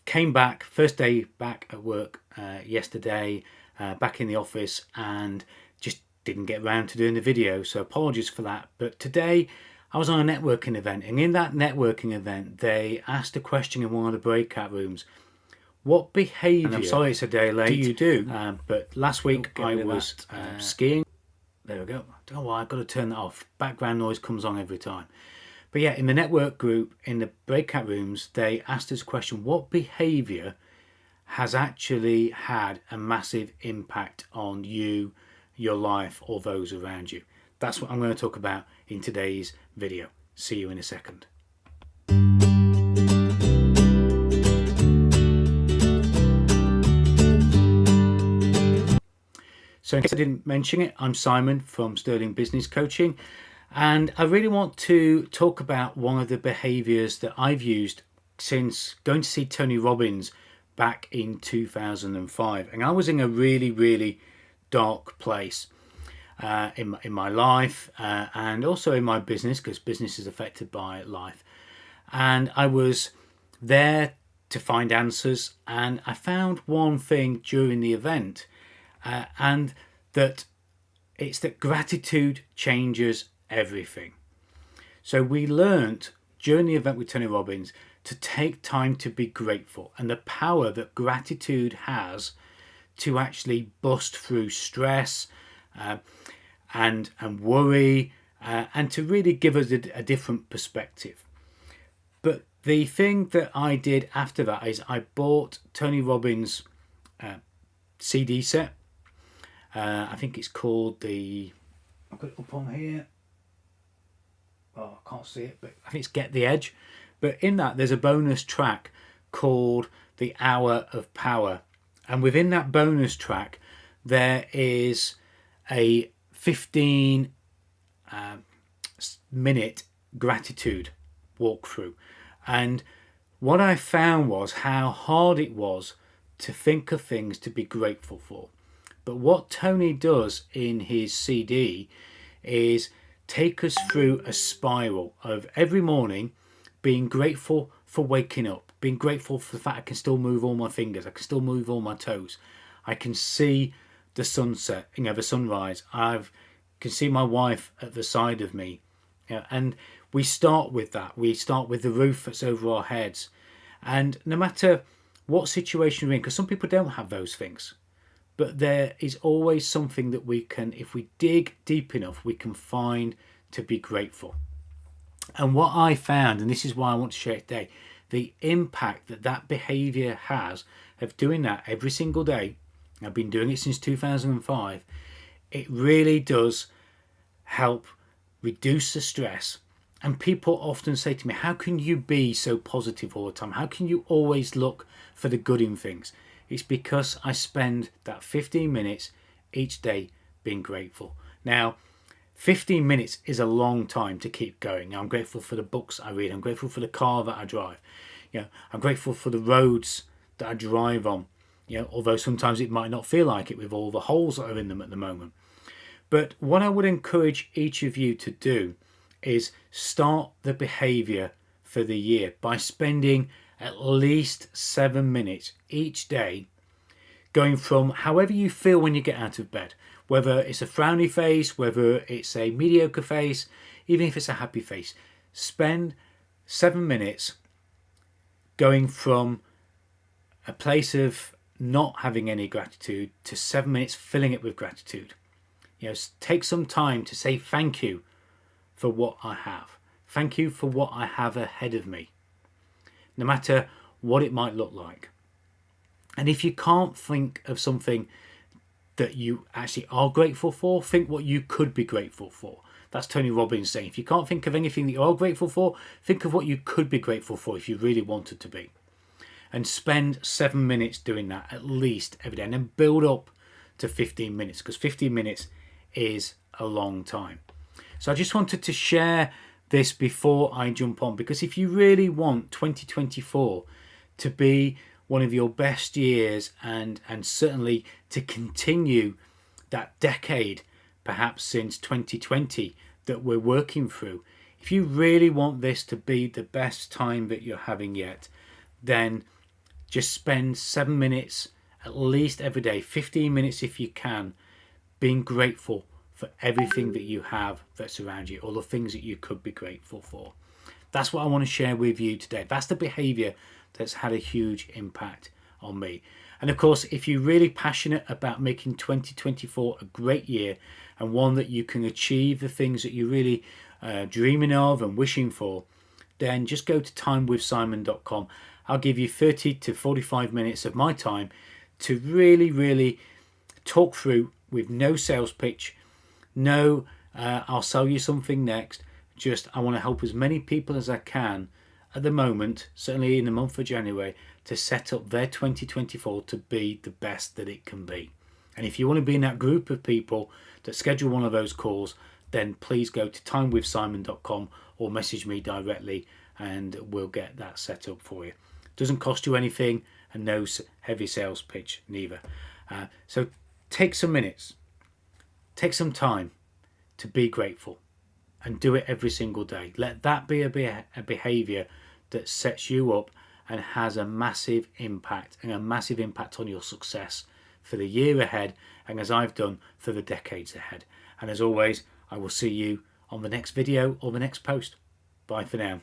came back, first day back at work yesterday, back in the office, and just didn't get around to doing the video, so apologies for that. But today I was on a networking event, and in that networking event they asked a question in one of the breakout rooms: what behaviour, and I'm sorry it's a day late, do you do? But last week I was skiing. There we go. I don't know why, I've got to turn that off. Background noise comes on every time. But yeah, in the network group, in the breakout rooms, they asked us a question: what behaviour has actually had a massive impact on you, your life, or those around you? That's what I'm going to talk about in today's video. See you in a second. So in case I didn't mention it, I'm Simon from Sterling Business Coaching, and I really want to talk about one of the behaviours that I've used since going to see Tony Robbins back in 2005. And I was in a really dark place in my life and also in my business, because business is affected by life. And I was there to find answers, and I found one thing during the event, and that it's that gratitude changes everything. So we learnt during the event with Tony Robbins to take time to be grateful, and the power that gratitude has to actually bust through stress and worry, and to really give us a different perspective. But the thing that I did after that is I bought Tony Robbins' CD set. I think it's called I've got it up on here. Oh, I can't see it, but I think it's Get the Edge. But in that, there's a bonus track called The Hour of Power. And within that bonus track, there is a 15 minute gratitude walkthrough. And what I found was how hard it was to think of things to be grateful for. But what Tony does in his CD is take us through a spiral of every morning being grateful for waking up, being grateful for the fact I can still move all my fingers, I can still move all my toes, I can see the sunset, the sunrise, I can see my wife at the side of me. And we start with that. We start with the roof that's over our heads. And no matter what situation we're in, because some people don't have those things, but there is always something that we can, if we dig deep enough, we can find to be grateful. And what I found, and this is why I want to share it today, the impact that behaviour has of doing that every single day. I've been doing it since 2005. It really does help reduce the stress. And people often say to me, how can you be so positive all the time? How can you always look for the good in things? It's because I spend that 15 minutes each day being grateful. Now, 15 minutes is a long time to keep going. I'm grateful for the books I read. I'm grateful for the car that I drive. I'm grateful for the roads that I drive on. Although sometimes it might not feel like it with all the holes that are in them at the moment. But what I would encourage each of you to do is start the behaviour for the year by spending at least 7 minutes each day, going from however you feel when you get out of bed, whether it's a frowny face, whether it's a mediocre face, even if it's a happy face. Spend 7 minutes going from a place of not having any gratitude to 7 minutes filling it with gratitude. Take some time to say thank you for what I have. Thank you for what I have ahead of me, no matter what it might look like. And if you can't think of something that you actually are grateful for, think what you could be grateful for. That's Tony Robbins saying, if you can't think of anything that you are grateful for, think of what you could be grateful for if you really wanted to be. And spend 7 minutes doing that at least every day, and then build up to 15 minutes, because 15 minutes is a long time. So I just wanted to share this before I jump on, because if you really want 2024 to be one of your best years, and certainly to continue that decade, perhaps since 2020, that we're working through, if you really want this to be the best time that you're having yet, then Just spend 7 minutes at least every day, 15 minutes if you can, being grateful for everything that you have that's around you, or the things that you could be grateful for. That's what I want to share with you today. That's the behavior that's had a huge impact on me. And of course, if you're really passionate about making 2024 a great year and one that you can achieve the things that you're really dreaming of and wishing for, then just go to timewithsimon.com. I'll give you 30 to 45 minutes of my time to really talk through, with no sales pitch, no I'll sell you something next. Just I want to help as many people as I can at the moment, certainly in the month of January, to set up their 2024 to be the best that it can be. And if you want to be in that group of people that schedule one of those calls, then please go to timewithsimon.com or message me directly and we'll get that set up for you. Doesn't cost you anything and no heavy sales pitch neither. So take some minutes, take some time to be grateful and do it every single day. Let that be a behavior that sets you up and has a massive impact, and a massive impact on your success for the year ahead, and as I've done, for the decades ahead. And as always, I will see you on the next video or the next post. Bye for now.